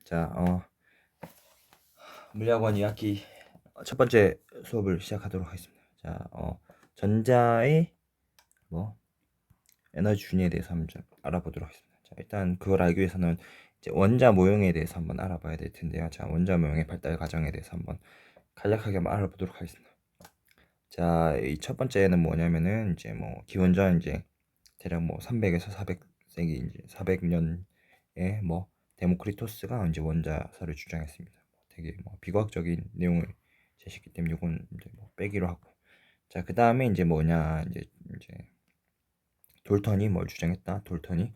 자, 물리학원 2학기 첫 번째 수업을 시작하도록 하겠습니다. 자, 전자의 에너지 준위에 대해서 한번 좀 알아보도록 하겠습니다. 자, 일단 그걸 알기 위해서는 이제 원자 모형에 대해서 한번 알아봐야 될 텐데요. 자, 원자 모형의 발달 과정에 대해서 한번 간략하게 한번 알아보도록 하겠습니다. 자, 이 첫 번째는 뭐냐면은 이제 기원전 이제 대략 300에서 400세기 이제 400년에 데모크리토스가 이제 원자설을 주장했습니다. 되게 비과학적인 내용을 제시했기 때문에 이건 이제 빼기로 하고. 자, 그 다음에 이제 뭐냐 이제 돌턴이 뭘 주장했다. 돌턴이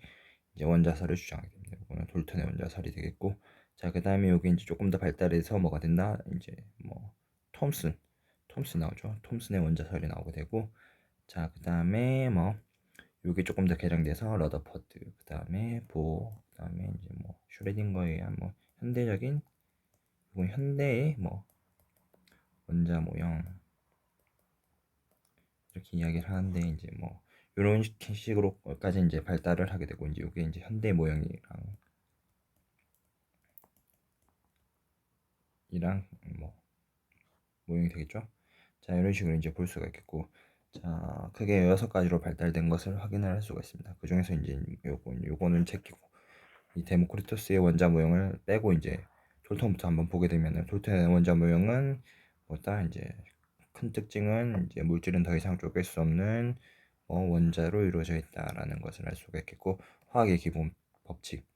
이제 원자설을 주장하게 됩니다. 이거는 돌턴의 원자설이 되겠고. 자, 그 다음에 여기 이제 조금 더 발달해서 뭐가 된다. 이제 톰슨 나오죠. 톰슨의 원자설이 나오게 되고. 자, 그 다음에 요게 조금 더 개량돼서 러더퍼드, 그 다음에 그 다음에 이제 슈레딩거에 의한 현대적인, 이건 현대의 원자 모형 이렇게 이야기를 하는데 이제 이런 식으로까지 이제 발달을 하게 되고, 이제 요게 이제 현대 모형이랑 모형이 되겠죠. 자, 이런 식으로 이제 볼 수가 있겠고. 자, 크게 6가지로 발달된 것을 확인을 할 수가 있습니다. 그 중에서 이제 요거는 제끼고, 이 데모크리토스의 원자 모형을 빼고 이제 돌턴부터 한번 보게 되면은, 돌턴의 원자 모형은 뭐다 이제 큰 특징은 이제 물질은 더 이상 쪼갤 수 없는 원자로 이루어져 있다라는 것을 알 수가 있겠고, 화학의 기본 법칙,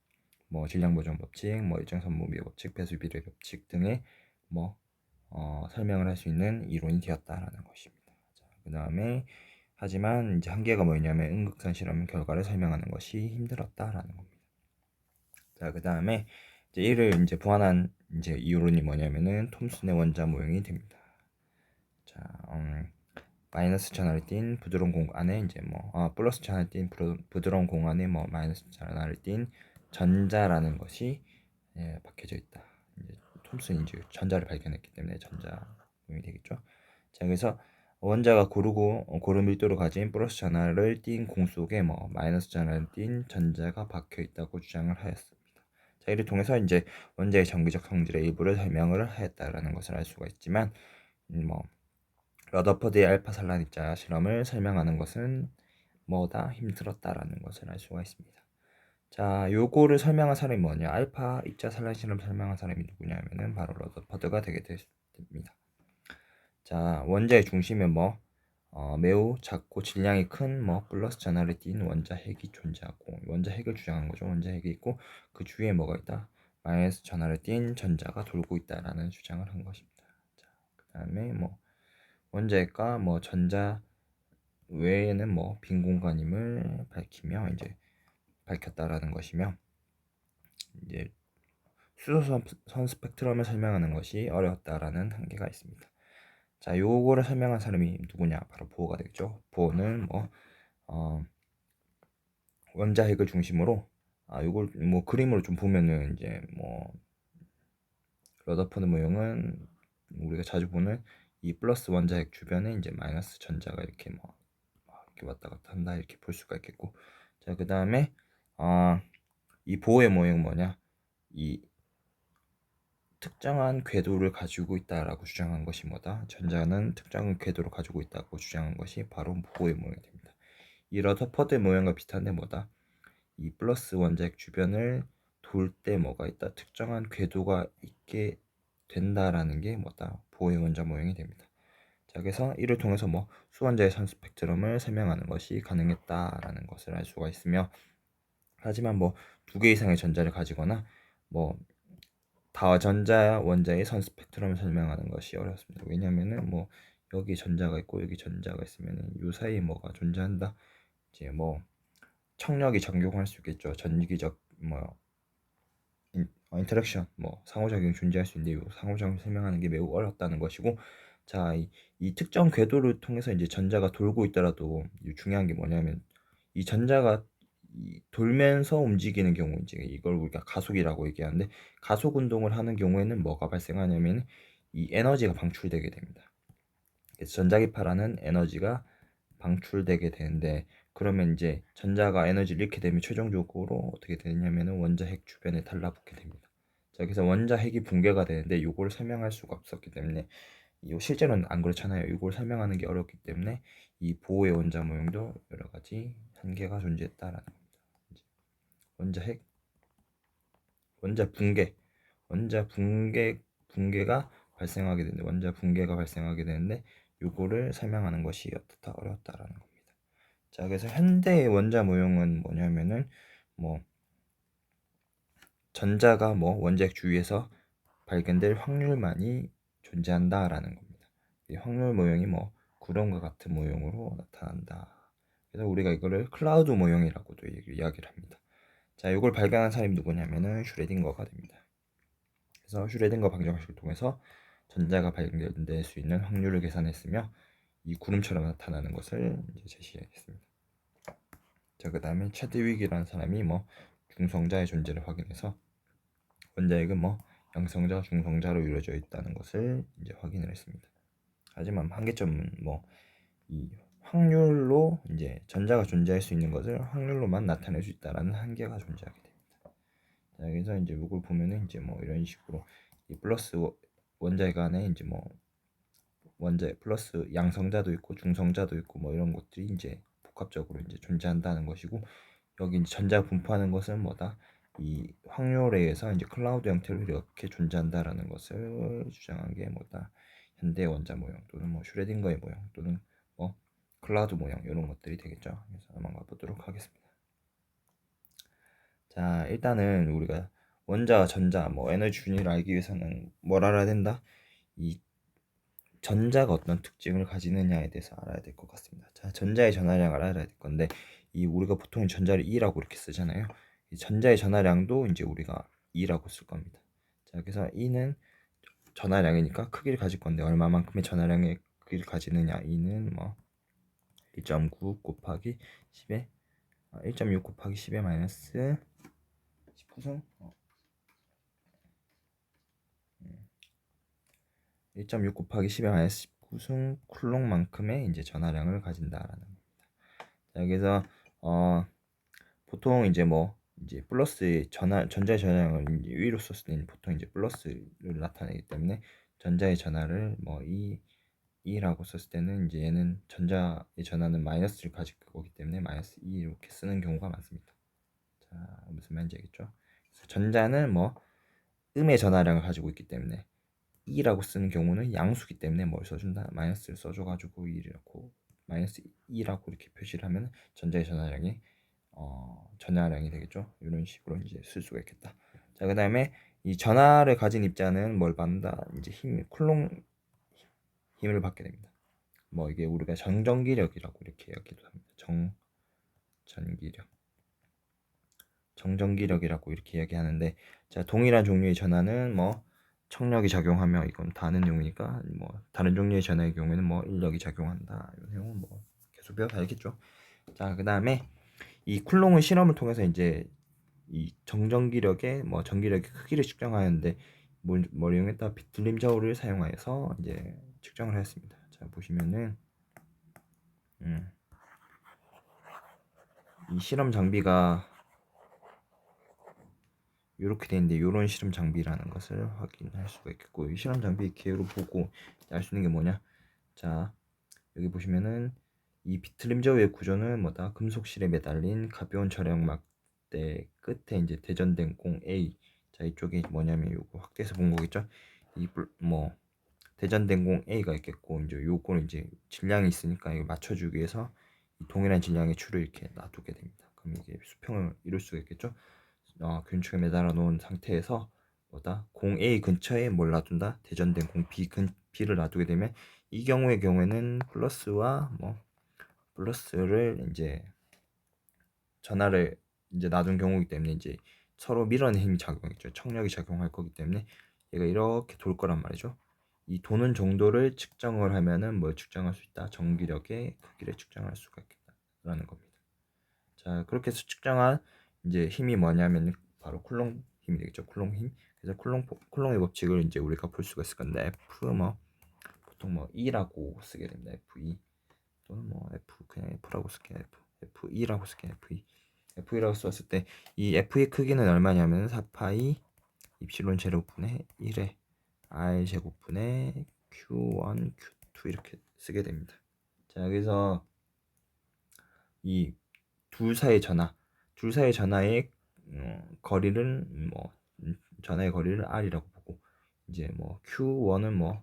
질량 보존 법칙, 일정선 분비의 법칙, 배수 비례 법칙 등의 설명을 할 수 있는 이론이 되었다라는 것입니다. 그 다음에 하지만 이제 한계가 뭐냐면 음극선 실험 결과를 설명하는 것이 힘들었다라는 겁니다. 자, 그 다음에 이제 이를 이제 보완한 이제 이론이 뭐냐면은 톰슨의 원자 모형이 됩니다. 자, 마이너스 전하를 띤 부드러운 공 안에 이제 플러스 전하를 띤 부드러운 공 안에 마이너스 전하를 띤 전자라는 것이 박혀져 있다. 이제 톰슨이 이제 전자를 발견했기 때문에 전자 모형이 되겠죠. 자, 그래서 원자가 고루 밀도를 가진 플러스 전하를 띤 공 속에 마이너스 전하를 띤 전자가 박혀 있다고 주장을 하였습니다. 자, 이를 통해서 이제 원자의 전기적 성질의 일부를 설명을 하였다라는 것을 알 수가 있지만, 러더퍼드의 알파 산란 입자 실험을 설명하는 것은 힘들었다라는 것을 알 수가 있습니다. 자, 요거를 설명한 사람이 뭐냐? 알파 입자 산란 실험 설명한 사람이 누구냐면은 바로 러더퍼드가 되게 됩니다. 자, 원자의 중심에 매우 작고 질량이 큰 플러스 전하를 띤 원자 핵이 존재하고, 원자 핵을 주장한 거죠. 원자 핵이 있고 그 주위에 뭐가 있다? 마이너스 전하를 띤 전자가 돌고 있다라는 주장을 한 것입니다. 자, 그다음에 원자핵과 전자 외에는 빈 공간임을 밝혔다라는 것이며, 이제 수소선 스펙트럼을 설명하는 것이 어려웠다라는 한계가 있습니다. 자, 요거를 설명한 사람이 누구냐? 바로 보어가 되겠죠. 보어는 원자핵을 중심으로 요걸 그림으로 좀 보면은 이제 러더퍼드 모형은 우리가 자주 보는 이 플러스 원자핵 주변에 이제 마이너스 전자가 이렇게 이렇게 왔다 갔다 한다 이렇게 볼 수가 있겠고. 자, 그 다음에 이 보어의 모형은 뭐냐? 이 특정한 궤도를 가지고 있다라고 주장한 것이 뭐다? 전자는 특정한 궤도를 가지고 있다고 주장한 것이 바로 보어의 모형이 됩니다. 이 러더퍼드 모형과 비슷한데 뭐다? 이 플러스 원자핵 주변을 돌 때 뭐가 있다? 특정한 궤도가 있게 된다라는 게 뭐다? 보어의 원자 모형이 됩니다. 자, 그래서 이를 통해서 수원자의 선 스펙트럼을 설명하는 것이 가능했다라는 것을 알 수가 있으며, 하지만 2개 이상의 전자를 가지거나 다전자 원자의 선 스펙트럼을 설명하는 것이 어렵습니다. 왜냐면은 여기 전자가 있고 여기 전자가 있으면은 요 사이에 뭐가 존재한다. 이제 청력이 작용할 수 있겠죠. 전기적 인터랙션 상호작용이 존재할 수 있는데, 이 상호작용을 설명하는 게 매우 어렵다는 것이고. 자, 이 특정 궤도를 통해서 이제 전자가 돌고 있더라도 중요한 게 뭐냐면, 이 전자가 돌면서 움직이는 경우, 이제 이걸 우리가 가속이라고 얘기하는데, 가속 운동을 하는 경우에는 뭐가 발생하냐면 이 에너지가 방출되게 됩니다. 그래서 전자기파라는 에너지가 방출되게 되는데, 그러면 이제 전자가 에너지를 잃게 되면 최종적으로 어떻게 되냐면은 원자핵 주변에 달라붙게 됩니다. 자, 그래서 원자 핵이 붕괴가 되는데 이걸 설명할 수가 없었기 때문에 이 실제로는 안 그렇잖아요. 이걸 설명하는 게 어렵기 때문에 이 보호의 원자 모형도 여러 가지 한계가 존재했다라는 겁니다. 원자 핵, 원자 붕괴, 붕괴가 발생하게 되는데 원자 붕괴가 발생하게 되는데 요거를 설명하는 것이 어떻다 어렵다라는 겁니다. 자, 그래서 현대의 원자 모형은 뭐냐면은 뭐 전자가 뭐 원자핵 주위에서 발견될 확률만이 존재한다라는 겁니다. 이 확률 모형이 뭐 구름과 같은 모형으로 나타난다. 그래서 우리가 이거를 클라우드 모형이라고도 이야기를 합니다. 자, 이걸 발견한 사람이 누구냐면은 슈레딩거가 됩니다. 그래서 슈레딩거 방정식을 통해서 전자가 발견될 수 있는 확률을 계산했으며 이 구름처럼 나타나는 것을 이제 제시했습니다. 자, 그 다음에 체드윅이라는 사람이 뭐 중성자의 존재를 확인해서 원자핵은 뭐 양성자, 중성자로 이루어져 있다는 것을 이제 확인을 했습니다. 하지만 한계점은 뭐 이 확률로 이제 전자가 존재할 수 있는 것을 확률로만 나타낼 수 있다라는 한계가 존재하게 됩니다. 자, 그래서 이제 이걸 보면은 이제 뭐 이런 식으로 이 플러스 원자핵 안에 이제 뭐 원자 플러스 양성자도 있고 중성자도 있고 뭐 이런 것들이 이제 복합적으로 이제 존재한다는 것이고 여기 이제 전자 분포하는 것은 뭐다? 이 확률에 의해서 이제 클라우드 형태로 이렇게 존재한다라는 것을 주장한 게 뭐다? 현대 원자 모형 또는 뭐 슈레딩거의 모형 또는 뭐 클라우드 모형 이런 것들이 되겠죠. 그래서 한번 가보도록 하겠습니다. 자, 일단은 우리가 원자와 전자 뭐 에너지 준위를 알기 위해서는 뭘 알아야 된다? 이 전자가 어떤 특징을 가지느냐에 대해서 알아야 될 것 같습니다. 자, 전자의 전하량을 알아야 될 건데 이 우리가 보통 전자를 E라고 이렇게 쓰잖아요. 이 전자의 전하량도 이제 우리가 E라고 쓸 겁니다. 자, 그래서 E는 전하량이니까 크기를 가질 건데 얼마만큼의 전하량의 크기를 가지느냐? E는 뭐 1.9 곱하기 10에 1.6 곱하기 10에 마이너스 19승 1.6 곱하기 10에 마이너스 19승 쿨롱만큼의 이제 전하량을 가진다라는 겁니다. 자, 그래서 보통 이제 뭐 이제 플러스 전자의 전하량을 이제 위로 썼을 때는 보통 이제 플러스를 나타내기 때문에 전자의 전하를 뭐 E라고 썼을 때는 이제 얘는 전자의 전하는 마이너스를 가질 거기 때문에 마이너스 E 이렇게 쓰는 경우가 많습니다. 자, 무슨 말인지 알겠죠? 그래서 전자는 뭐 음의 전하량을 가지고 있기 때문에 E라고 쓰는 경우는 양수기 때문에 뭘 써준다? 마이너스를 써줘가지고 E라고 마이너스 E라고 이렇게 표시를 하면 전자의 전하량이 전하량이 되겠죠. 이런 식으로 이제 쓸 수가 있겠다. 자, 그 다음에 이 전하를 가진 입자는 뭘 받는다? 이제 쿨롱 힘을 받게 됩니다. 뭐 이게 우리가 정전기력이라고 이렇게 이야기도 합니다. 정전기력이라고 이렇게 이야기하는데, 자, 동일한 종류의 전하는 뭐 청력이 작용하며 이건 다 아는 내용이니까 뭐 다른 종류의 전하의 경우에는 뭐 인력이 작용한다. 이런 내용은 뭐 계속 배워서 알겠죠. 자, 그 다음에 이 쿨롱은 실험을 통해서 이제 이 정전기력의 뭐 전기력의 크기를 측정하였는데 뭘 이용했다? 비틀림 저울을 사용하여서 이제 측정을 하였습니다. 자, 보시면은 이 실험 장비가 이렇게 되는데 이런 실험 장비라는 것을 확인할 수가 있겠고 이 실험 장비 개요를 보고 알 수 있는 게 뭐냐? 자, 여기 보시면은 이 비틀림 저울의 구조는 뭐다? 금속실에 매달린 가벼운 절약 막대 끝에 이제 대전된 공 A. 자, 이쪽에 뭐냐면 요거 확대해서 본 거겠죠? 이 뭐 대전된 공 A가 있겠고 이제 요거는 이제 질량이 있으니까 이거 맞춰주기 위해서 이 동일한 질량의 줄을 이렇게 놔두게 됩니다. 그럼 이게 수평을 이룰 수가 있겠죠? 균축에 매달아 놓은 상태에서 뭐다? 공 A 근처에 뭘 놔둔다? 대전된 공 B를 놔두게 되면 이 경우에는 플러스와 뭐 플러스를 이제 전하를 이제 놔둔 경우이기 때문에 이제 서로 밀어내는 힘이 작용했죠. 청력이 작용할 거기 때문에 얘가 이렇게 돌 거란 말이죠. 이 도는 정도를 측정을 하면은 뭘 측정할 수 있다? 전기력의 크기를 측정할 수가 있겠다라는 겁니다. 자, 그렇게 해서 측정한 이제 힘이 뭐냐면 바로 쿨롱 힘이 되겠죠. 쿨롱 힘. 그래서 쿨롱의 법칙을 이제 우리가 볼 수가 있을 건데 F 뭐 보통 뭐 E라고 쓰게 됩니다. F2 또는 뭐 F 그냥 F라고 쓸게 F2라고 쓸게 F2라고 썼을 때 이 F의 크기는 얼마냐면 4파이 입실론 제곱분의 1에 r 제곱분의 q1, q2 이렇게 쓰게 됩니다. 자, 여기서 이 둘 사이의 전하의 거리를 전하의 거리를 r이라고 보고, 이제 뭐 q1은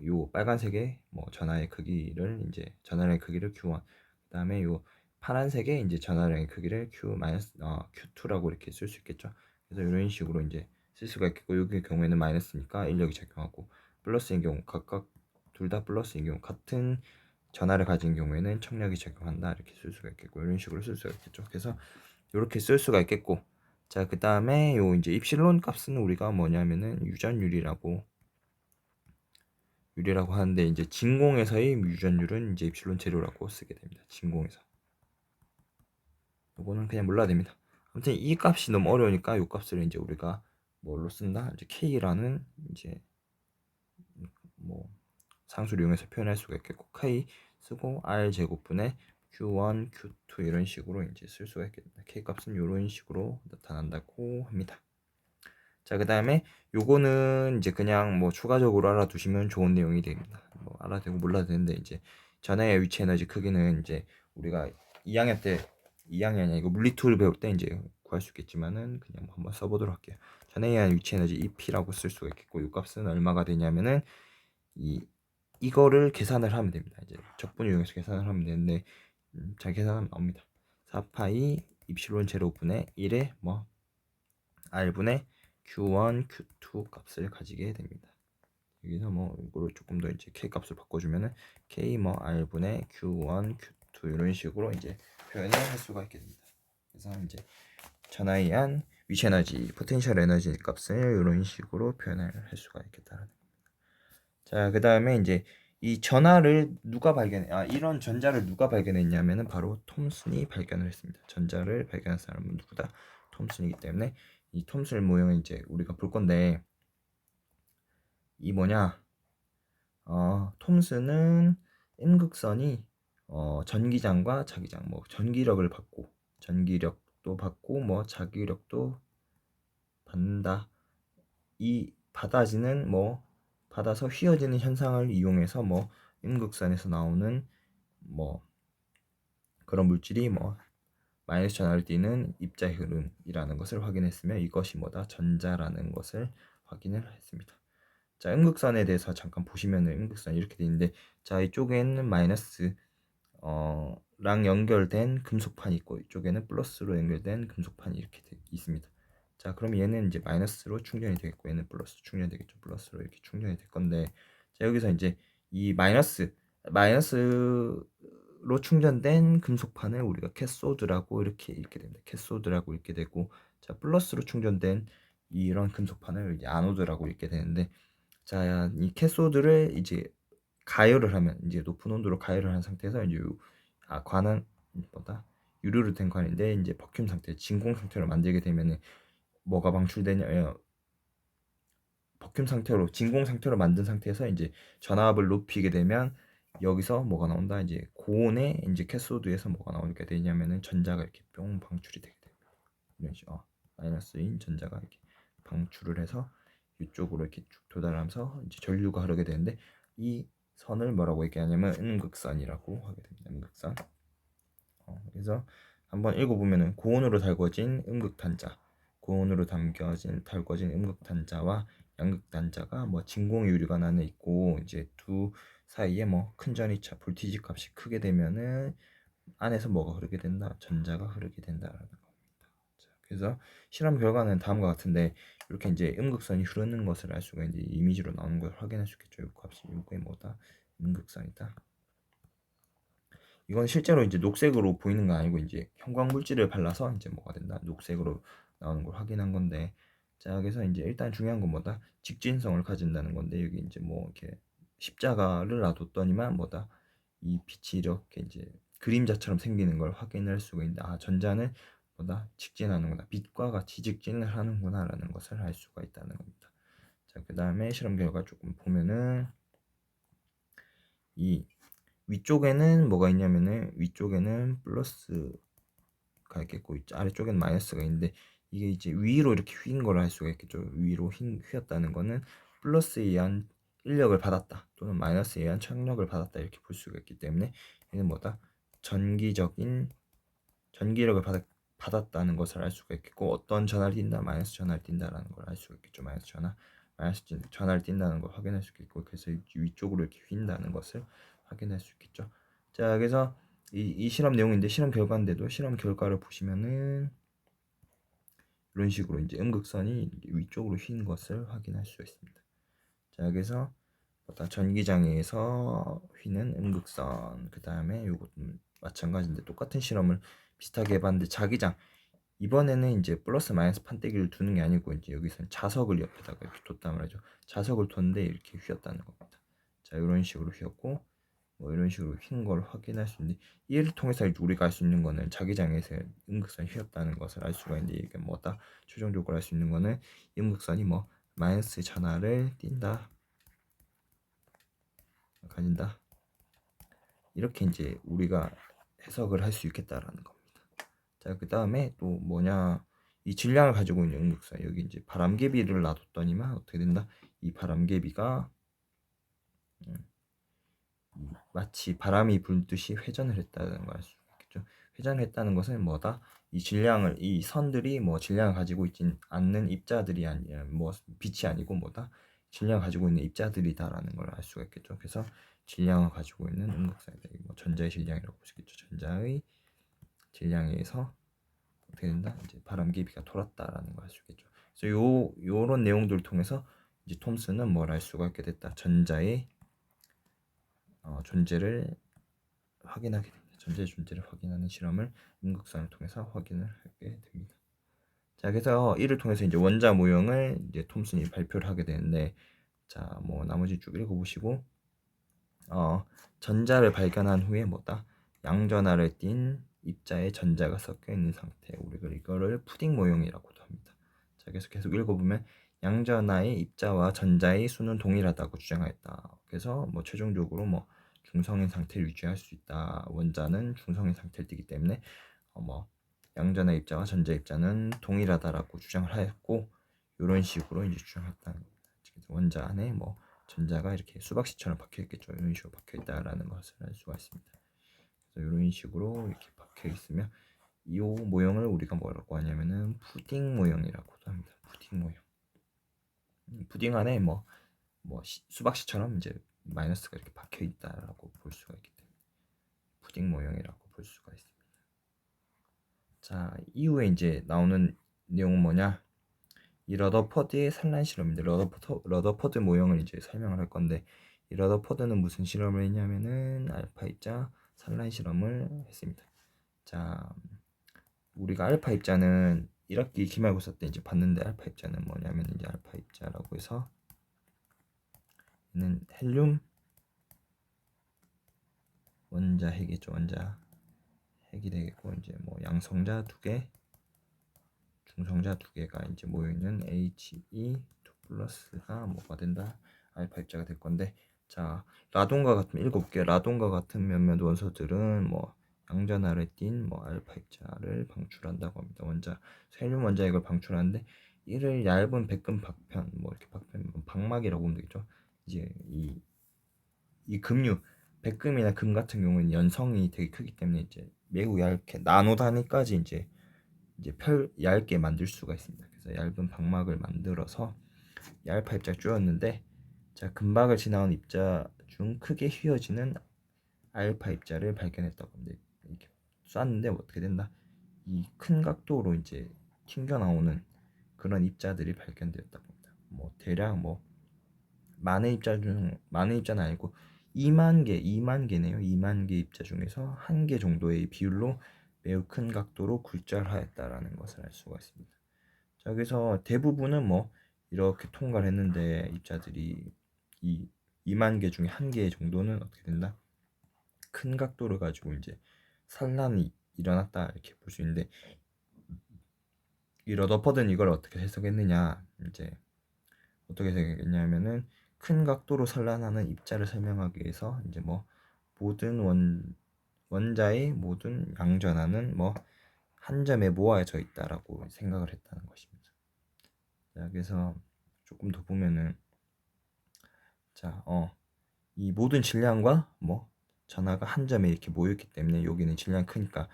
요 빨간색의 전하의 크기를 전하량의 크기를 q1, 그다음에 요 파란색의 이제 전하량의 크기를 q2라고 이렇게 쓸 수 있겠죠. 그래서 이런 식으로 이제 쓸 수가 있겠고, 여기 경우에는 마이너스니까 인력이 작용하고, 플러스인 경우 각각 둘 다 플러스인 경우 같은 전하를 가진 경우에는 청력이 작용한다 이렇게 쓸 수가 있겠고, 이런 식으로 쓸 수가 있겠죠. 그래서 이렇게 쓸 수가 있겠고, 자, 그 다음에 요 이제 입실론 값은 우리가 뭐냐면은 유리라고 하는데, 이제 진공에서의 유전율은 이제 입실론 제로라고 쓰게 됩니다. 진공에서. 요거는 그냥 몰라야 됩니다. 아무튼 이 값이 너무 어려우니까 요 값을 이제 우리가 뭘로 쓴다? 이제 K라는 이제 뭐 상수를 이용해서 표현할 수가 있겠고, K 쓰고 R 제곱분의 Q1, Q2 이런 식으로 이제 쓸 수가 있겠습니다. K 값은 이런 식으로 나타난다고 합니다. 자, 그 다음에 요거는 이제 그냥 뭐 추가적으로 알아두시면 좋은 내용이 됩니다. 뭐 알아도 되고 몰라도 되는데, 이제 전하의 위치 에너지 크기는 이제 우리가 2학년이 아니고 물리툴 배울 때 이제 구할 수 있겠지만은 그냥 뭐 한번 써보도록 할게요. 전하에 의한 위치 에너지 EP라고 쓸 수가 있겠고, 요 값은 얼마가 되냐면은 이거를 계산을 하면 됩니다. 이제 적분 이용해서 계산을 하면 되는데, 잘 계산하면 나옵니다. 4파이 입실론 제로분의 1에 r분의 q1, q2 값을 가지게 됩니다. 여기서 이거를 조금 더 이제 k 값을 바꿔주면은 k r분의 q1, q2 이런 식으로 이제 표현을 할 수가 있게 됩니다. 그래서 이제 전하에 의한 위치 에너지, 포텐셜 에너지 값을 이런 식으로 표현을 할 수가 있겠다는 겁니다. 자, 그 다음에 이제 이 이런 전자를 누가 발견했냐면은 바로 톰슨이 발견을 했습니다. 전자를 발견한 사람은 누구다? 톰슨이기 때문에 이 톰슨 모형을 이제 우리가 볼 건데, 이 톰슨은 M극선이 전기장과 자기장, 전기력도 받고 자기력도 받는다. 이 받아서 휘어지는 현상을 이용해서 M극선에서 나오는 그런 물질이 마이너스 전하를 띠는 입자의 흐름이라는 것을 확인했으며, 이것이 전자라는 것을 확인을 했습니다. 자, 음극선에 대해서 잠깐 보시면은 음극선이 이렇게 되어 있는데, 자, 이쪽에는 마이너스 랑 연결된 금속판이 있고, 이쪽에는 플러스로 연결된 금속판이 이렇게 있습니다. 자, 그럼 얘는 이제 마이너스로 충전이 되겠고, 얘는 플러스 충전이 되겠죠. 플러스로 이렇게 충전이 될 건데, 자, 여기서 이제 이 마이너스로 충전된 금속판을 우리가 캐소드라고 이렇게 읽게 됩니다. 캐소드라고 읽게 되고, 자, 플러스로 충전된 이런 금속판을 이제 아노드라고 읽게 되는데, 자, 이 캐소드를 이제 가열을 하면, 이제 높은 온도로 가열을 한 상태에서 이제 관은 유리로 된 관인데, 이제 버큐um 상태, 진공 상태로 만들게 되면은 뭐가 방출되냐? 진공 상태로 만든 상태에서 이제 전압을 높이게 되면 여기서 뭐가 나온다? 이제 고온의 이제 캐소드에서 뭐가 나오게 되냐면은 전자가 이렇게 뿅 방출이 되게 됩니다. 이런 식으로 마이너스인 전자가 이렇게 방출을 해서 이쪽으로 이렇게 쭉 도달하면서 이제 전류가 흐르게 되는데, 이 선을 뭐라고 얘기하냐면 음극선이라고 하게 됩니다. 음극선. 그래서 한번 읽어보면은 고온으로 달궈진 음극단자와 양극단자가 진공 유리관 안에 있고, 이제 두 사이에 큰 전이차 볼티지 값이 크게 되면은 안에서 뭐가 흐르게 된다? 전자가 흐르게 된다라는 겁니다. 자, 그래서 실험 결과는 다음과 같은데, 이렇게 이제 음극선이 흐르는 것을 알 수가 이제 이미지로 나오는 걸 확인할 수 있겠죠. 이 값이 이게 음극선이다. 이건 실제로 이제 녹색으로 보이는 거 아니고, 이제 형광 물질을 발라서 이제 뭐가 된다? 녹색으로 나오는 걸 확인한 건데, 자, 여기서 이제 일단 중요한 건 직진성을 가진다는 건데, 여기 이제 이렇게 십자가를 놔뒀더니만 이 빛이 이렇게 이제 그림자처럼 생기는 걸 확인할 수가 있는데, 전자는 직진하는구나, 빛과 같이 직진을 하는구나라는 것을 알 수가 있다는 겁니다. 자, 그 다음에 실험 결과 조금 보면은, 이 위쪽에는 뭐가 있냐면은, 위쪽에는 플러스가 있겠고 아래쪽에는 마이너스가 있는데, 이게 이제 위로 이렇게 휜 걸 할 수가 있겠죠. 위로 휘었다는 거는 플러스에 의한 인력을 받았다 또는 마이너스에 의한 청력을 받았다 이렇게 볼 수가 있기 때문에 얘는 뭐다? 전기적인 전기력을 받았다는 것을 알 수가 있겠고, 어떤 전하를 띈다, 마이너스 전하를 띈다라는 걸 알 수가 있겠죠. 마이너스 전하를 띈다는 걸 확인할 수 있겠고, 그래서 위쪽으로 이렇게 휜다는 것을 확인할 수 있겠죠. 자, 그래서 이 실험 내용인데, 실험 결과인데도 실험 결과를 보시면은 이런 식으로 이제 음극선이 위쪽으로 휜 것을 확인할 수 있습니다. 자, 그래서 전기장애에서 휘는 음극선, 그 다음에 요것도 마찬가지인데 똑같은 실험을 비슷하게 해봤는데, 자기장 이번에는 이제 플러스 마이너스 판때기를 두는 게 아니고 이제 여기서는 자석을 옆에다가 이렇게 뒀단 말이죠. 자석을 뒀는데 이렇게 휘었다는 겁니다. 자, 이런 식으로 휘었고 뭐 이런 식으로 휜 걸 확인할 수 있는데, 이를 통해서 우리가 알 수 있는 거는 자기장에서 음극선이 휘었다는 것을 알 수가 있는데, 이게 뭐다? 최종적으로 알 수 있는 거는 음극선이 뭐 마이너스 전하를 띈다, 가진다, 이렇게 이제 우리가 해석을 할 수 있겠다라는 겁니다. 자, 그 다음에 또 뭐냐, 이 질량을 가지고 있는 음극선, 여기 이제 바람개비를 놔뒀더니만 어떻게 된다? 이 바람개비가 마치 바람이 불듯이 회전을 했다는 걸 알 수 있겠죠. 회전을 했다는 것은 뭐다? 이 선들이 뭐 질량을 가지고 있진 않는 입자들이 아니라 뭐 빛이 아니고 뭐다? 질량을 가지고 있는 입자들이다라는 걸 알 수가 있겠죠. 그래서 질량을 가지고 있는 음극선이다. 뭐 전자의 질량이라고 볼 수 있겠죠. 전자의 질량에 의해서 어떻게 된다? 이제 바람개비가 돌았다라는 걸 알 수 있겠죠. 그래서 요런 내용들을 통해서 이제 톰슨은 뭘 알 수가 있게 됐다. 전자의 존재를 확인하게 됩니다. 전자의 존재를 확인하는 실험을 음극선을 통해서 확인을 하게 됩니다. 자, 그래서 이를 통해서 이제 원자 모형을 이제 톰슨이 발표를 하게 되는데, 자, 뭐 나머지 쭉 읽어보시고, 전자를 발견한 후에 뭐다? 양전하를 띤 입자에 전자가 섞여 있는 상태, 우리가 이거를 푸딩 모형이라고도 합니다. 자, 그래서 계속 읽어보면 양전하의 입자와 전자의 수는 동일하다고 주장하였다. 그래서 뭐 최종적으로 뭐 중성인 상태를 유지할 수 있다. 원자는 중성인 상태를 띠기 때문에 뭐 양전하의 입자와 전자 입자는 동일하다라고 주장을 하였고, 이런 식으로 이제 주장했다는 겁니다. 그래서 원자 안에 뭐 전자가 이렇게 수박씨처럼 박혀 있겠죠. 이런 식으로 박혀 있다라는 것을 알 수가 있습니다. 그래서 이런 식으로 이렇게 박혀 있으면 이 모형을 우리가 뭐라고 하냐면은 푸딩 모형이라고도 합니다. 푸딩 모형. 푸딩 안에 수박씨처럼 이제 마이너스가 이렇게 박혀 있다라고 볼 수가 있기 때문에 푸딩 모형이라고 볼 수가 있습니다. 자, 이후에 이제 나오는 내용은 뭐냐? 이 러더퍼드의 산란 실험인데, 러더퍼드 모형을 이제 설명을 할 건데, 이 러더퍼드는 무슨 실험을 했냐면은 알파 입자 산란 실험을 했습니다. 자, 우리가 알파 입자는 1학기 기말고사 때 이제 봤는데, 알파 입자는 뭐냐면 이제 알파 입자라고 해서 얘는 헬륨 원자 핵이죠. 원자 핵이 되겠고, 이제 뭐 양성자 2개, 중성자 2개가 이제 모여 있는 He2 플러스가 뭐가 된다? 알파 입자가 될 건데, 자, 라돈과 같은 읽어볼게요. 라돈과 같은 몇몇 원소들은 뭐 양전하를 띤 뭐 알파 입자를 방출한다고 합니다. 헬륨 원자핵을 방출하는데, 이를 얇은 백금 박편, 뭐 이렇게 박편, 방막이라고 보면 되겠죠. 이제 이 금류, 백금이나 금 같은 경우는 연성이 되게 크기 때문에 이제 매우 얇게 나노 단위까지 이제 얇게 만들 수가 있습니다. 그래서 얇은 방막을 만들어서 알파 입자를 쪼였는데, 자, 금박을 지나온 입자 중 크게 휘어지는 알파 입자를 발견했다고 합니다. 이렇게 쐈는데 어떻게 된다? 이 큰 각도로 이제 튕겨 나오는 그런 입자들이 발견되었다고 합니다. 뭐 대략 뭐 많은 입자는 아니고 2만 개네요. 2만 개 입자 중에서 1개 정도의 비율로 매우 큰 각도로 굴절을 하였다라는 것을 알 수가 있습니다. 자, 그래서 대부분은 뭐 이렇게 통과를 했는데, 입자들이 이 2만 개 중에 1개 정도는 어떻게 된다? 큰 각도를 가지고 이제 산란이 일어났다 이렇게 볼 수 있는데, 이 러더퍼드는 이걸 어떻게 해석했느냐, 이제 어떻게 해석했냐면은 큰 각도로 산란하는 입자를 설명하기 위해서 이제 뭐 모든 원자의 모든 양전하는 뭐 한 점에 모아져 있다라고 생각을 했다는 것입니다. 자, 그래서 조금 더 보면은 자, 이 모든 질량과 뭐 전하가 한 점에 이렇게 모였기 때문에 여기는 질량이 크니까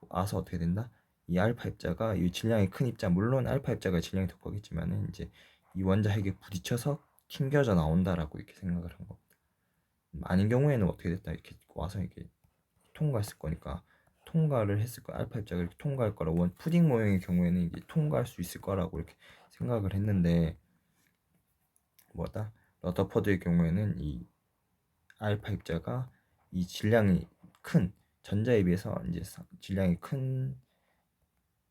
와서 어떻게 된다? 이 알파 입자가 이 질량이 큰 입자, 물론 알파 입자가 질량이 더 크겠지만은 이제 이 원자 핵에 부딪혀서 튕겨져 나온다라고 이렇게 생각을 한 겁니다. 아닌 경우에는 어떻게 됐다? 이렇게 와서 이렇게 통과했을 거니까 통과를 했을 거, 알파 입자가 이렇게 통과할 거라, 원 푸딩 모형의 경우에는 이게 통과할 수 있을 거라고 이렇게 생각을 했는데 뭐다? 러더퍼드의 경우에는 이 알파 입자가 이 질량이 큰 전자에 비해서 이제 질량이 큰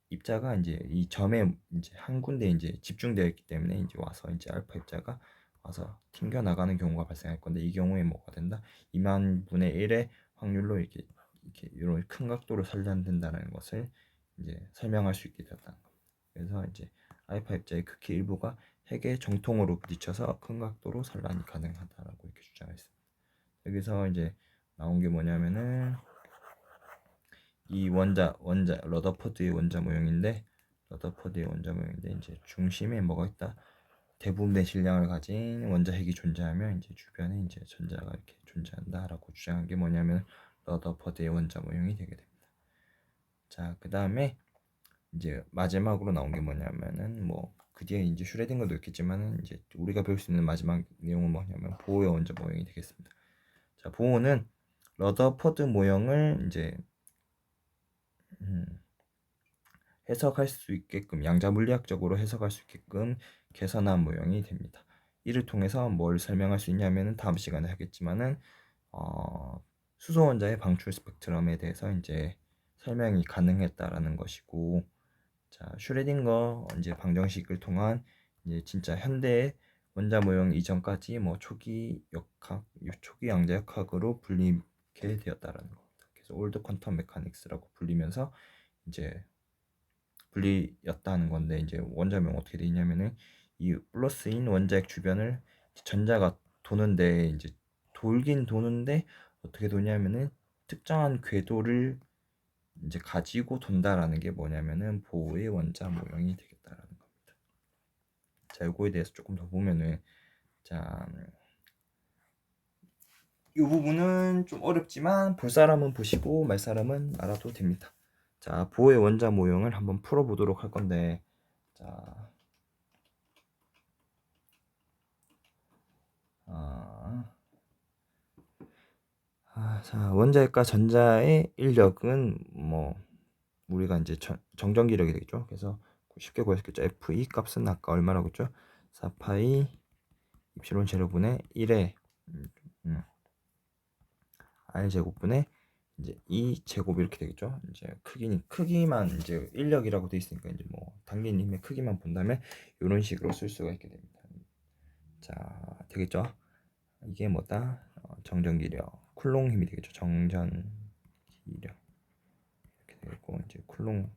입자가 이제 이 점에 이제 한 군데 이제 집중되어 있기 때문에 이제 와서 이제 알파 입자가 와서 튕겨 나가는 경우가 발생할 건데, 이 경우에 뭐가 된다? 2만 분의 1의 확률로 이렇게 이런 큰 각도로 산란된다는 것을 이제 설명할 수 있게 되었다는 겁니다. 그래서 이제 알파 입자의 극히 일부가 핵의 정통으로 부딪혀서 큰 각도로 산란이 가능하다라고 이렇게 주장했습니다. 여기서 이제 나온 게 뭐냐면은 이 원자 러더퍼드의 원자 모형인데 이제 중심에 뭐가 있다? 대부분의 질량을 가진 원자 핵이 존재하면 이제 주변에 이제 전자가 이렇게 존재한다라고 주장한 게 뭐냐면 러더퍼드의 원자 모형이 되게 됩니다. 자, 그 다음에 이제 마지막으로 나온 게 뭐냐면은 뭐 그 뒤에 이제 슈레딩거도 있겠지만은 이제 우리가 배울 수 있는 마지막 내용은 뭐냐면 보어의 원자 모형이 되겠습니다. 자, 보어는 러더퍼드 모형을 이제 해석할 수 있게끔, 양자 물리학적으로 해석할 수 있게끔 개선한 모형이 됩니다. 이를 통해서 뭘 설명할 수 있냐면은 다음 시간에 하겠지만은 수소 원자의 방출 스펙트럼에 대해서 이제 설명이 가능했다라는 것이고, 자, 슈레딩거 이제 방정식을 통한 이제 진짜 현대의 원자 모형 이전까지 뭐 초기 양자 역학으로 불리게 되었다라는 겁니다. 그래서 올드 퀀텀 메카닉스라고 불리면서 이제 분리였다는 건데, 이제 원자명 어떻게 돼 있냐면은 이 플러스인 원자핵 주변을 전자가 도는데, 이제 돌긴 도는데 어떻게 도냐면은 특정한 궤도를 이제 가지고 돈다라는 게 뭐냐면은 보의 원자 모형이 되겠다라는 겁니다. 자, 요거에 대해서 조금 더 보면은, 자, 이 부분은 좀 어렵지만 볼 사람은 보시고 말 사람은 알아도 됩니다. 자, 보의 원자 모형을 한번 풀어보도록 할 건데, 자, 자, 원자핵과 전자의 인력은 뭐 우리가 이제 정전기력이 되겠죠. 그래서 쉽게 구했겠죠. F2 값은 아까 얼마라고 했죠? 4파이 입실론 제로분의 1에 R 제곱분의 이제 2 제곱 이렇게 되겠죠. 이제 크기만 이제 인력이라고 돼 있으니까 이제 뭐 당긴 힘의 크기만 본다면 이런 식으로 쓸 수가 있게 됩니다. 자, 되겠죠. 이게 뭐다? 정전기력, 쿨롱 힘이 되겠죠. 정전기력 이렇게 되겠고, 이제 쿨롱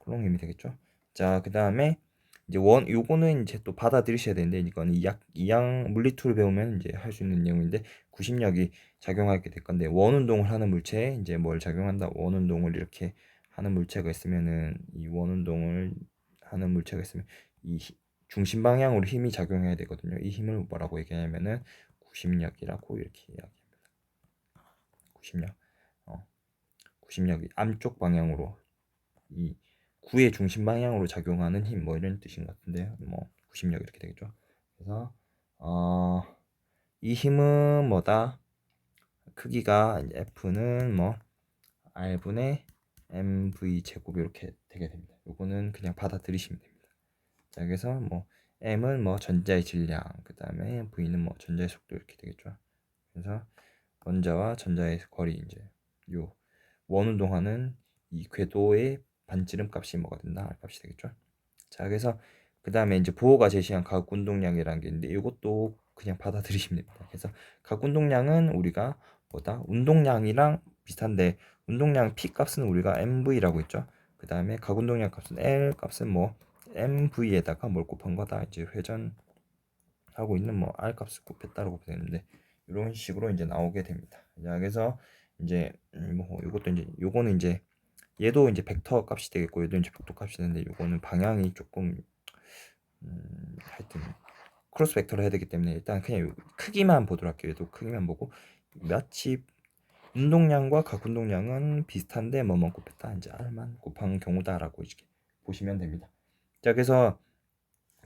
힘이 되겠죠. 자, 그 다음에 이제 요거는 이제 또 받아들이셔야 되는데, 이거는 이양 물리투를 배우면 이제 할 수 있는 내용인데, 구심력이 작용하게 될 건데, 원운동을 하는 물체에 이제 뭘 작용한다? 원운동을 이렇게 하는 물체가 있으면은, 이 원운동을 하는 물체가 있으면 이 중심 방향으로 힘이 작용해야 되거든요. 이 힘을 뭐라고 얘기하냐면은 구심력이라고 이렇게 이야기합니다. 구심력. 구심력이 암쪽 방향으로, 이 구의 중심 방향으로 작용하는 힘, 뭐 이런 뜻인 것 같은데요. 뭐 구심력 이렇게 되겠죠. 그래서 이 힘은 뭐다? 크기가 이제 F는 뭐 R분의 mv 제곱 이렇게 되게 됩니다. 요거는 그냥 받아들이시면 됩니다. 자, 그래서 뭐 m은 뭐 전자의 질량, 그 다음에 v는 뭐 전자의 속도 이렇게 되겠죠. 그래서 원자와 전자의 거리, 이제 요 원운동하는 이 궤도의 반지름 값이 뭐가 된다? R 값이 되겠죠. 자, 그래서 그 다음에 이제 보호가 제시한 각 운동량이라는 게 있는데, 이것도 그냥 받아들이시면 됩니다. 그래서 각 운동량은 우리가 뭐다? 운동량이랑 비슷한데, 운동량 P 값은 우리가 MV라고 했죠. 그 다음에 각 운동량 값은 L 값은 뭐 MV에다가 뭘 곱한 거다. 이제 회전하고 있는 뭐 R 값을 곱했다라고 되는데, 이런 식으로 이제 나오게 됩니다. 자, 그래서 이제 뭐 요것도 이제 요거는 이제 얘도 이제 벡터 값이 되겠고 얘도 이제 벡터 값이 되는데 요거는 방향이 조금 하여튼 크로스 벡터를 해야 되기 때문에 일단 그냥 크기만 보도록 할게요. 얘도 크기만 보고 마치 운동량과 각 운동량은 비슷한데 뭐만 곱했다 이제 R만 곱한 경우다라고 이렇게 보시면 됩니다. 자, 그래서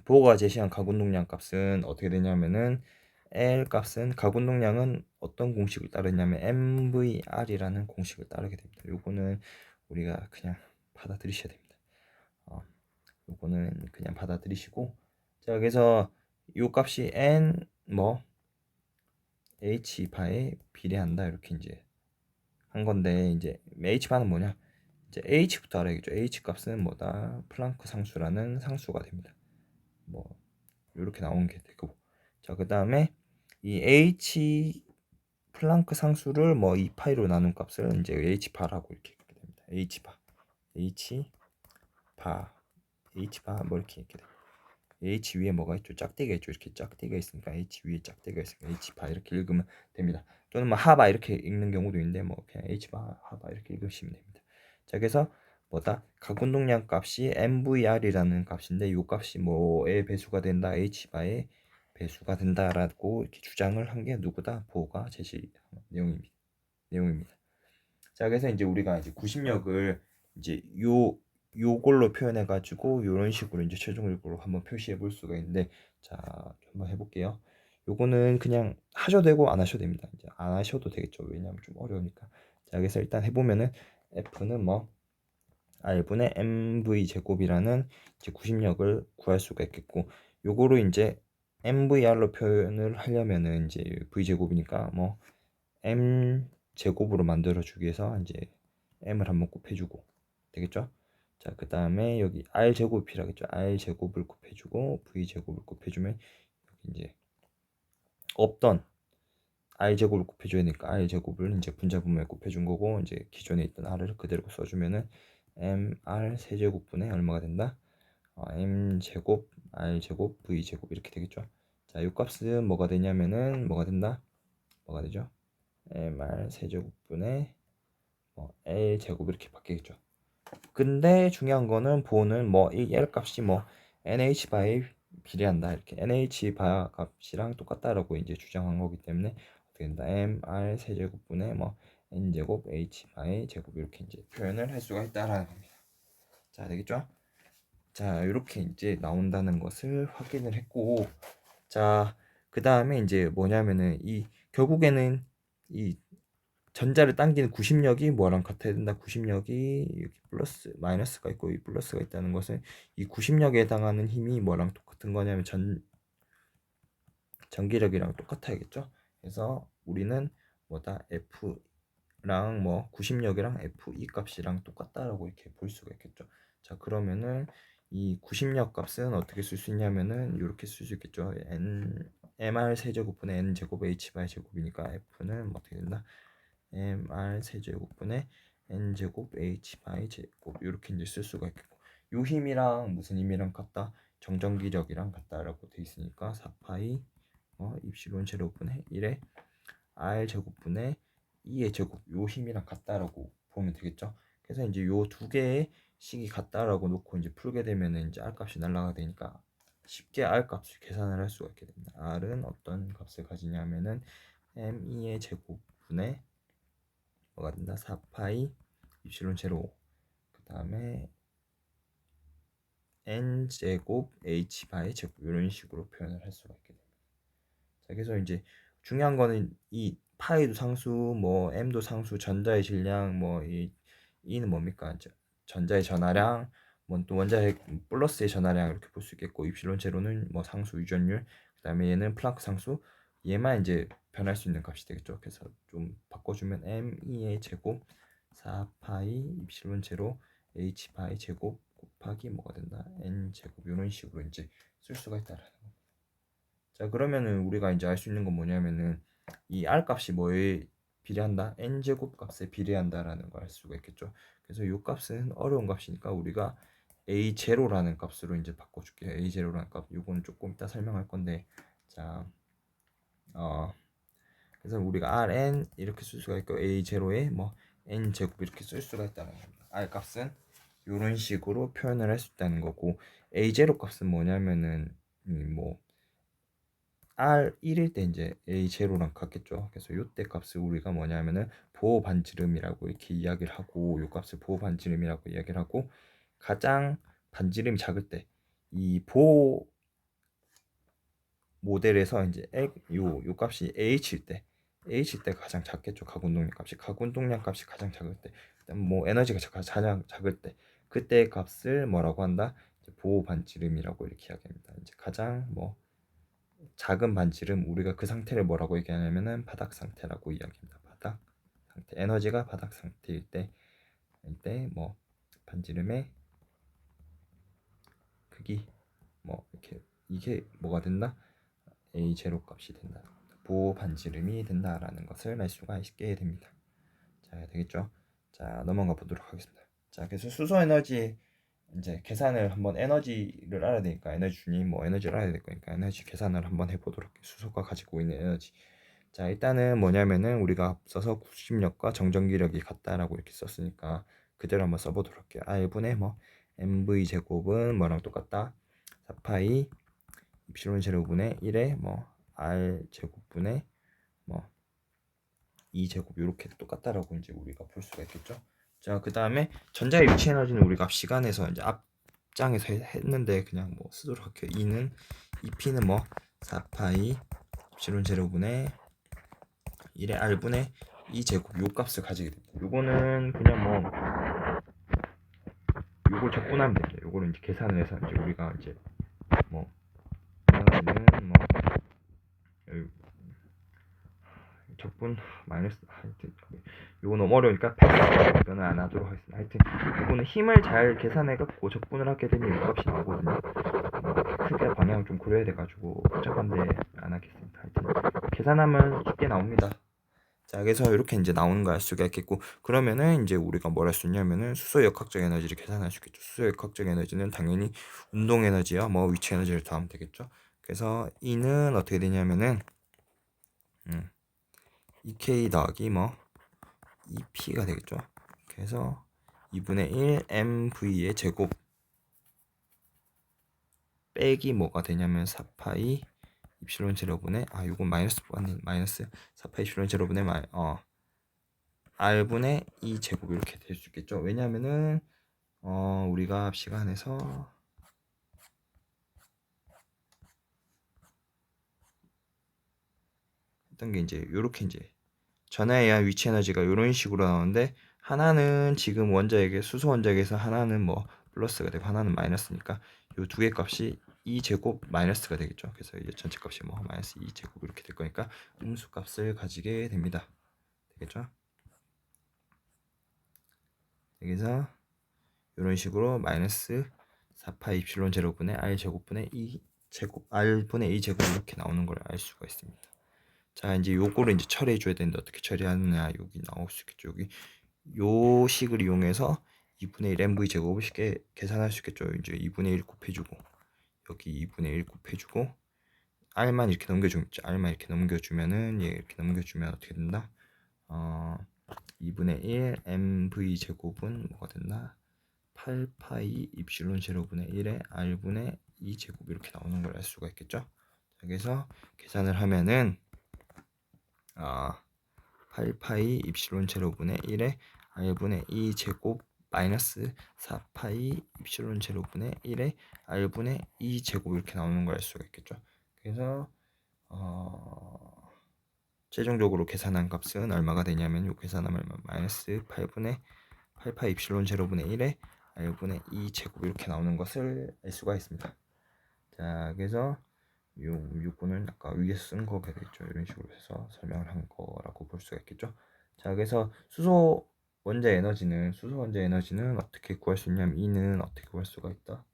보호가 제시한 각 운동량 값은 어떻게 되냐면은 L 값은 각 운동량은 어떤 공식을 따르냐면 MVR이라는 공식을 따르게 됩니다. 요거는 우리가 그냥 받아들이셔야 됩니다. 요거는 그냥 받아들이시고, 자, 그래서 요 값이 N 뭐 H 바에 비례한다 이렇게 이제 한 건데, 이제 H 바는 뭐냐? 이제 H부터 알아야겠죠. H 값은 뭐다? 플랑크 상수라는 상수가 됩니다. 뭐 이렇게 나온 게 되고, 자, 그 다음에 이 H 플랑크 상수를 뭐 2파이로 나눈 값을 이제 H 바라고 이렇게 됩니다. H 바, H 바, H 바뭐 이렇게 됩니다. H 위에 뭐가 있죠? 짝대기가 있죠. 이렇게 짝대기가 있으니까 H 위에 짝대기가 있으니까 H 바 이렇게 읽으면 됩니다. 또는 뭐 하바 이렇게 읽는 경우도 있는데 뭐 그냥 H 바 하바 이렇게 읽으시면 됩니다. 자, 그래서 뭐다? 각 운동량 값이 MVR이라는 값인데 이 값이 뭐의 배수가 된다? H 바의 배수가 된다라고 이렇게 주장을 한 게 누구다? 보호가 제시한 내용입니다. 자, 그래서 이제 우리가 이제 구심력을 이제 요걸로 표현해 가지고 요런 식으로 이제 최종적으로 한번 표시해 볼 수가 있는데, 자, 한번 해 볼게요. 요거는 그냥 하셔도 되고 안 하셔도 됩니다. 이제 안 하셔도 되겠죠. 왜냐면 좀 어려우니까. 자, 그래서 일단 해 보면은 F는 뭐 R분의 MV 제곱이라는 이제 구심력을 구할 수가 있겠고, 요거로 이제 MVR로 표현을 하려면은 이제 V 제곱이니까 뭐 M 제곱으로 만들어 주기 위해서 이제 M을 한번 곱해주고 되겠죠? 자, 그 다음에 여기 R 제곱이 필요하겠죠? R 제곱을 곱해주고 V 제곱을 곱해주면 여기 이제 없던 R 제곱을 곱해줘야 되니까 R 제곱을 이제 분자분모에 곱해준 거고, 이제 기존에 있던 R을 그대로 써주면은 MR 세제곱분의 얼마가 된다? M 제곱 R 제곱 V 제곱 이렇게 되겠죠? 자, 이 값은 뭐가 되냐면은 뭐가 된다? 뭐가 되죠? MR 세제곱분의 L 제곱 이렇게 바뀌겠죠. 근데 중요한 거는 보는 뭐 이 L 값이 뭐 NH 바에 비례한다 이렇게 NH 바 값이랑 똑같다라고 이제 주장한 거기 때문에 어떻게 된다? MR 세제곱분의 뭐 N 제곱 H 바의 제곱 이렇게 이제 표현을 할 수가 있다라는 겁니다. 자, 되겠죠? 자, 이렇게 이제 나온다는 것을 확인을 했고, 자, 그 다음에 이제 뭐냐면은 이 결국에는 이 전자를 당기는 구심력이 뭐랑 같아야 된다. 구심력이 여기 플러스 마이너스가 있고 이 플러스가 있다는 것은 이 구심력에 해당하는 힘이 뭐랑 똑같은 거냐면 전기력이랑 똑같아야겠죠. 그래서 우리는 뭐다 F랑 뭐 구심력이랑 FE 값이랑 똑같다라고 이렇게 볼 수가 있겠죠. 자, 그러면은 이 구심력 값은 어떻게 쓸 수 있냐면은 이렇게 쓸 수 있겠죠. MR 세제곱분의 N 제곱 H 바의 제곱이니까 F는 뭐 어떻게 된다? MR 세제곱분의 N제곱 H 바이 제곱 이렇게 이제 쓸 수가 있겠고, 요 힘이랑 무슨 힘이랑 같다? 정전기력이랑 같다라고 돼 있으니까 4파이 입시론 제곱분의 1의 R 제곱분의 2의 제곱 요 힘이랑 같다라고 보면 되겠죠. 그래서 이제 요 두 개의 식이 같다라고 놓고 이제 풀게 되면은 이제 R 값이 날라가 되니까 쉽게 R 값을 계산을 할 수가 있게 됩니다. R은 어떤 값을 가지냐면은 M2의 제곱분의 뭐가 된다? 4파이 입실론 제로 그 다음에 n제곱 h바의 제곱 이런 식으로 표현을 할 수가 있게 됩니다. 자, 그래서 이제 중요한 거는 이 파이도 상수, 뭐 m도 상수, 전자의 질량, 뭐 이 e는 뭡니까? 전자의 전하량, 뭐 또 원자의 플러스의 전하량 이렇게 볼 수 있겠고, 입실론 제로는 뭐 상수 유전율, 그다음에 얘는 플랑크 상수, 얘만 이제 변할 수 있는 값이 되겠죠. 그래서 좀 바꿔주면 m2의 제곱 4파이 입실론 제로 h 파이 제곱 곱하기 뭐가 된다? n 제곱 이런 식으로 이제 쓸 수가 있다라는 거. 자, 그러면은 우리가 이제 알 수 있는 건 뭐냐면은 이 R 값이 뭐에 비례한다? n 제곱 값에 비례한다라는 걸 알 수가 있겠죠. 그래서 이 값은 어려운 값이니까 우리가 a0라는 값으로 이제 바꿔줄게요. a0라는 값. 이거는 조금 이따 설명할 건데, 자, 그래서 우리가 Rn 이렇게 쓸 수가 있고 A0에 뭐 n 제곱 이렇게 쓸 수가 있다는 겁니다. R 값은 이런 식으로 표현을 할 수 있다는 거고, A0 값은 뭐냐면은 뭐 R1일 때 이제 A0랑 같겠죠. 그래서 요때 값을 우리가 뭐냐면은 보호 반지름이라고 이렇게 이야기를 하고, 요 값을 보호 반지름이라고 이야기를 하고, 가장 반지름이 작을 때 이 보호 모델에서 이제 요 값이 H일 때 가장 작겠죠. 가운동량 값이 가장 작을 때, 그다음 뭐 에너지가 가장 작을 때, 그때 값을 뭐라고 한다? 보호 반지름이라고 이렇게 이야기합니다. 이제 가장 뭐 작은 반지름, 우리가 그 상태를 뭐라고 얘기하냐면은 바닥 상태라고 이야기합니다. 바닥 상태, 에너지가 바닥 상태일 때, 이때 뭐 반지름의 크기 뭐 이렇게, 이게 뭐가 된다? A0 값이 된다. 보호 반지름이 된다라는 것을 알 수가 있게 됩니다. 자, 되겠죠? 자, 넘어가 보도록 하겠습니다. 자, 그래서 수소 에너지 이제 계산을 한번, 에너지를 알아야 되니까, 에너지 준위 뭐 에너지를 알아야 될 거니까 에너지 계산을 한번 해보도록 할게요. 수소가 가지고 있는 에너지. 자, 일단은 뭐냐면은 우리가 앞서서 구심력과 정전기력이 같다라고 이렇게 썼으니까 그대로 한번 써보도록 할게요. R분의 뭐 mv 제곱은 뭐랑 똑같다? 4파이 입실론 제로분의 1에 뭐 R 제곱분의 뭐 2제곱 이렇게 똑같다라고 이제 우리가 볼 수가 있겠죠. 자, 그 다음에 전자의 위치 에너지는 우리가 시간에서 이제 앞장에서 했는데 그냥 뭐 쓰도록 할게요. 2p는 뭐 4파이 입실론 제로분의 1의 R분의 2제곱 요 값을 가지게 됩니다. 요거는 그냥 뭐 요걸 적분하면 됩니다. 요거를 이제 계산을 해서 이제 우리가 이제 뭐 에너지는 뭐 적분 마이너스, 하여튼 요거 너무 어려우니까 패스는 안 하도록 하겠습니다. 하여튼 요거는 힘을 잘 계산해 갖고 적분을 하게 되면 이 값이 나오거든요. 크게 방향을 좀 고려해야 돼 가지고 복잡한데 안 하겠습니다. 하여튼 계산하면 쉽게 나옵니다. 자, 그래서 이렇게 이제 나오는 거 알 수가 있겠고, 그러면은 이제 우리가 뭘 할 수 있냐면은 수소 역학적 에너지를 계산할 수 있겠죠. 수소 역학적 에너지는 당연히 운동 에너지와 뭐 위치 에너지를 더하면 되겠죠. 그래서 E는 어떻게 되냐면은 2K 더하기 뭐 2P가 되겠죠. 그래서 2분의 1 MV의 제곱 빼기 뭐가 되냐면 4파이 입실론 제로분의, 요건 마이너스 아니 마이너스 4파이 입실론 제로분의 R분의 2제곱 이렇게 될 수 있겠죠. 왜냐면은 우리가 시간에서 했던 게 이제 요렇게 이제 전하에 의한 위치 에너지가 이런 식으로 나오는데, 하나는 지금 원자에게, 수소 원자에게서 하나는 뭐 플러스가 되고 하나는 마이너스니까 요 두 개 값이 2제곱 마이너스가 되겠죠. 그래서 이제 전체 값이 뭐 마이너스 2제곱 이렇게 될 거니까 음수 값을 가지게 됩니다. 되겠죠? 여기서 이런 식으로 마이너스 4파 입실론 제로분의 R 제곱분의 2제곱 R분의 2제곱 이렇게 나오는 걸 알 수가 있습니다. 자, 이제 요거를 이제 처리해 줘야 되는데 어떻게 처리하느냐, 여기 나올 수 있겠죠. 여기 요 식을 이용해서 2분의 1 mv 제곱을 쉽게 계산할 수 있겠죠. 이제 2분의 1 곱해주고, 여기 2분의 1 곱해주고, r만 이렇게 넘겨주면, r만 이렇게 넘겨주면은, 얘 이렇게 넘겨주면 어떻게 된다? 2분의 1 mv 제곱은 뭐가 된다? 8파이 입실론 제로분의 1에 r분의 2 제곱 이렇게 나오는 걸 알 수가 있겠죠. 그래서 계산을 하면은 8파이 입실론 제로분의 1에 r분의 2 제곱 마이너스 4파이 입실론 제로분의 1에 r분의 2 제곱 이렇게 나오는 걸 알 수가 있겠죠. 그래서 최종적으로 계산한 값은 얼마가 되냐면, 요 계산하면 마이너스 8파이 입실론 제로분의 1에 r분의 2 제곱 이렇게 나오는 것을 알 수가 있습니다. 자, 그래서 요거는 아까 위에서 쓴 거가 되겠죠. 이런 식으로 해서 설명을 한 거라고 볼 수가 있겠죠. 자, 그래서 수소 원자 에너지는 어떻게 구할 수 있냐면, E는 어떻게 구할 수가 있다?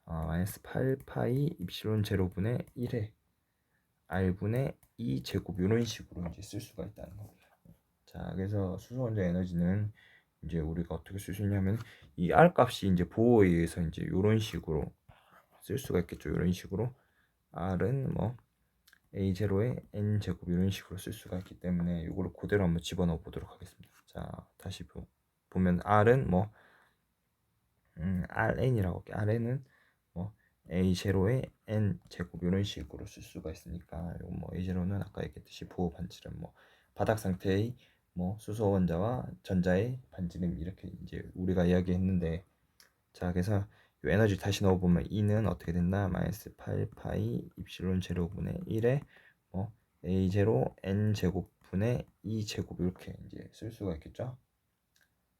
마이너스 8파이 입실론 제로분의 1에 R분의 2 제곱 이런 식으로 이제 쓸 수가 있다는 겁니다. 자, 그래서 수소 원자 에너지는 이제 우리가 어떻게 쓸 수 있냐면, 이 R 값이 이제 보호에 의해서 이제 이런 식으로 쓸 수가 있겠죠. 이런 식으로 R은 뭐 A0에 N제곱 이런 식으로 쓸 수가 있기 때문에 이걸 그대로 한번 집어넣어 보도록 하겠습니다. 자, 다시 보면 R은 뭐 Rn이라고 할게요. Rn은 뭐 A0에 N제곱 이런 식으로 쓸 수가 있으니까 요거 뭐 A0는 아까 얘기했듯이 보호 반지름 뭐 바닥 상태의 뭐 수소 원자와 전자의 반지름 이렇게 이제 우리가 이야기했는데, 자 그래서 이 에너지 다시 넣어보면 E는 어떻게 된다? 마이너스 8파이 입실론 제로분의 1에 뭐 A0 N제곱 분의 2제곱 이렇게 이제 쓸 수가 있겠죠.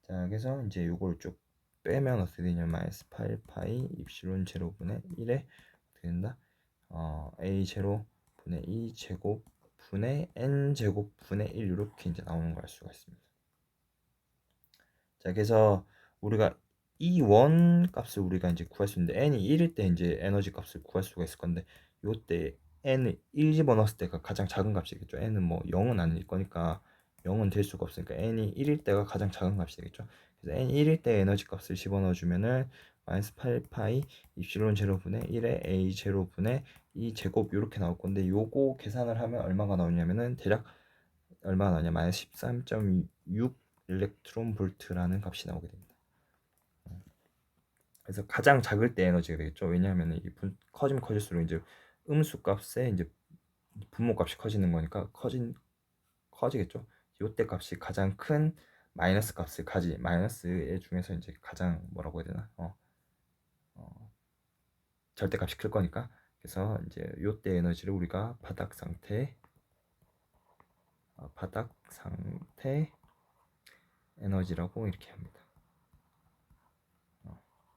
자 그래서 이제 이걸 쭉 빼면 어떻게 되냐면 마이너스 8파이 입실론 제로분의 1에 어떻게 된다? A0 분의 2제곱 분의 N제곱 분의 1 이렇게 이제 나오는 걸 알 수가 있습니다. 자 그래서 우리가 이 원 값을 우리가 이제 구할 수 있는데 n이 1일 때 이제 에너지 값을 구할 수가 있을 건데, 요때 n을 1 집어넣었을 때가 가장 작은 값이겠죠. n은 뭐 0은 아닐 거니까 0은 될 수가 없으니까 n이 1일 때가 가장 작은 값이 되겠죠. 그래서 n이 1일 때 에너지 값을 집어넣어 주면은 마이너스 8파이 입실론 제로분의 1에 a 제로분의 2 제곱 이렇게 나올 건데, 요거 계산을 하면 얼마가 나오냐면은 대략 얼마가 나오냐, 마이너스 13.6 일렉트론 볼트라는 값이 나오게 됩니다. 그래서 가장 작을 때 에너지가 되겠죠. 왜냐하면 이 커지면 커질수록 이제 음수 값에 이제 분모 값이 커지는 거니까 커지겠죠. 요때 값이 가장 큰 마이너스 값을 마이너스의 중에서 이제 가장 뭐라고 해야 되나 절대 값이 클 거니까, 그래서 이제 요때 에너지를 우리가 바닥 상태 에너지라고 이렇게 합니다.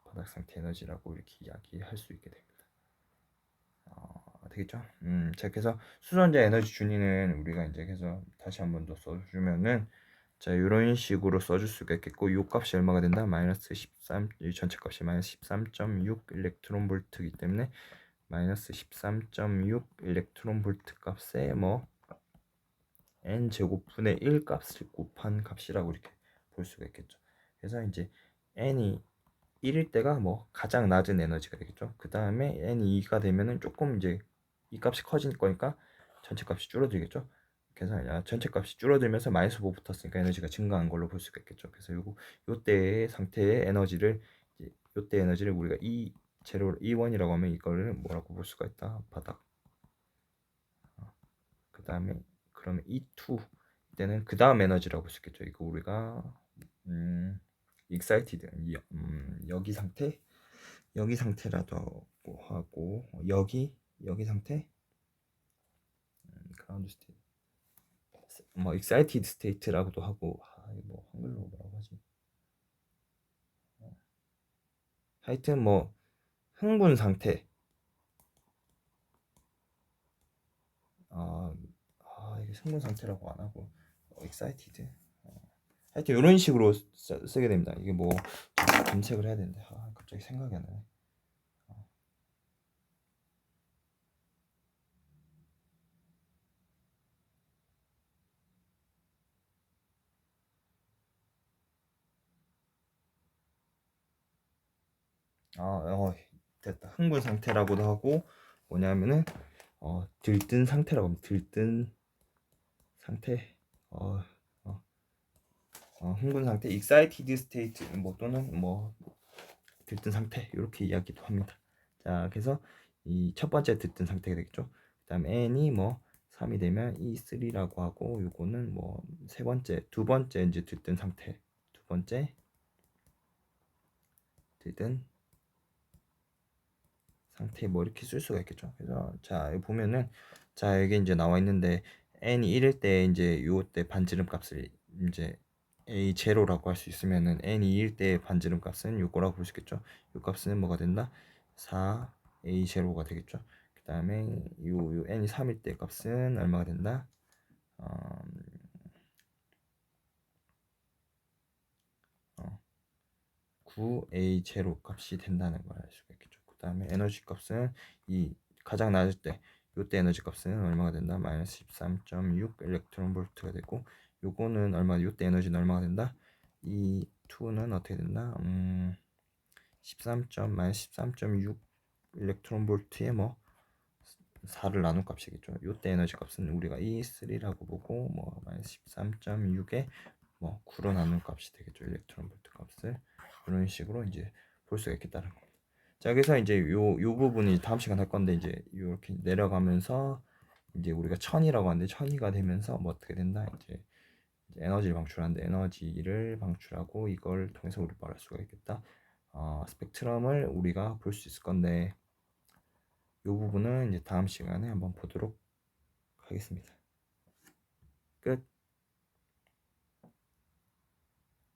바닥 상태 에너지라고 이렇게 이야기할 수 있게 됩니다. 되겠죠? 자, 그래서 수소전자 에너지 준위는 우리가 이제 해서 다시 한 번 더 써주면은, 자, 이런 식으로 써줄 수가 있겠고, 요 값이 얼마가 된다? 마이너스 13, 이 전체 값이 마이너스 13.6 일렉트론 볼트이기 때문에 마이너스 13.6 일렉트론 볼트 값에 뭐 n 제곱분의 1 값을 곱한 값이라고 이렇게 볼 수가 있겠죠. 그래서 이제 n이 1일 때가 뭐 가장 낮은 에너지가 되겠죠. 그 다음에 n 2가 되면은 조금 이제 이 값이 커질 거니까 전체 값이 줄어들겠죠. 그래서 전체 값이 줄어들면서 마이너스 5 붙었으니까 에너지가 증가한 걸로 볼 수가 있겠죠. 그래서 요때의 상태의 에너지를 요때 에너지를 우리가 E1이라고 하면 이거를 뭐라고 볼 수가 있다? 바닥. 그 다음에 그러면 E2 때는 그 다음 에너지라고 볼 수 있겠죠. 이거 우리가 excited 여기 상태라도 하고 여기 상태 그라운드 스테이트 뭐 excited state라고도 하고, 뭐 한글로 뭐라고 하지? 하여튼 뭐 흥분 상태. 이게 흥분 상태라고 안 하고 excited. 하여튼 이런 식으로 쓰게 됩니다. 이게 뭐 검색을 해야 되는데 갑자기 생각이 안 나네. 됐다. 흥분 상태라고도 하고, 뭐냐면은 들뜬 상태라고 합니다. 들뜬 상태. 흥분 상태, excited state 뭐 또는 뭐 들뜬 상태 이렇게 이야기도 합니다. 자, 그래서 이 첫 번째 들뜬 상태가 되겠죠. 그다음 n이 뭐 3이 되면 E3라고 하고, 요거는 뭐 두 번째 이제 들뜬 상태, 두 번째 들뜬 상태 뭐 이렇게 쓸 수가 있겠죠. 그래서 자 여기 보면은, 자 여기 이제 나와 있는데 n이 1일 때 이제 요때 반지름 값을 이제 A0라고 할 수 있으면은 n이 2일 때 반지름 값은 요거라고 볼 수 있겠죠. 요 값은 뭐가 된다? 4 A0가 되겠죠. 그 다음에 요 n이 3일 때 값은 얼마가 된다? 9A0 값이 된다는 걸 알 수가 있겠죠. 그 다음에 에너지 값은 이 가장 낮을 때 요때 에너지 값은 얼마가 된다? 마이너스 13.6 일렉트론 볼트가 되고, 요거는 요때 에너지는 얼마가 된다? 이 2는 어떻게 된다? 13.6 일렉트론 볼트에 뭐 4를 나눈 값이겠죠. 요때 에너지 값은 우리가 E3라고 보고 뭐 마이너스 13.6에 뭐 9로 나눈 값이 되겠죠. 일렉트론 볼트 값을 이런 식으로 이제 볼 수가 있겠다는 겁니다. 자, 그래서 이제 요 부분이 다음 시간 할 건데 이제 이렇게 내려가면서 이제 우리가 천이라고 하는데 천이가 되면서 뭐 어떻게 된다 이제 에너지를 방출하는데 에너지를 방출하고 이걸 통해서 우리 말할 수가 있겠다. 스펙트럼을 우리가 볼 수 있을 건데 이 부분은 이제 다음 시간에 한번 보도록 하겠습니다. 끝.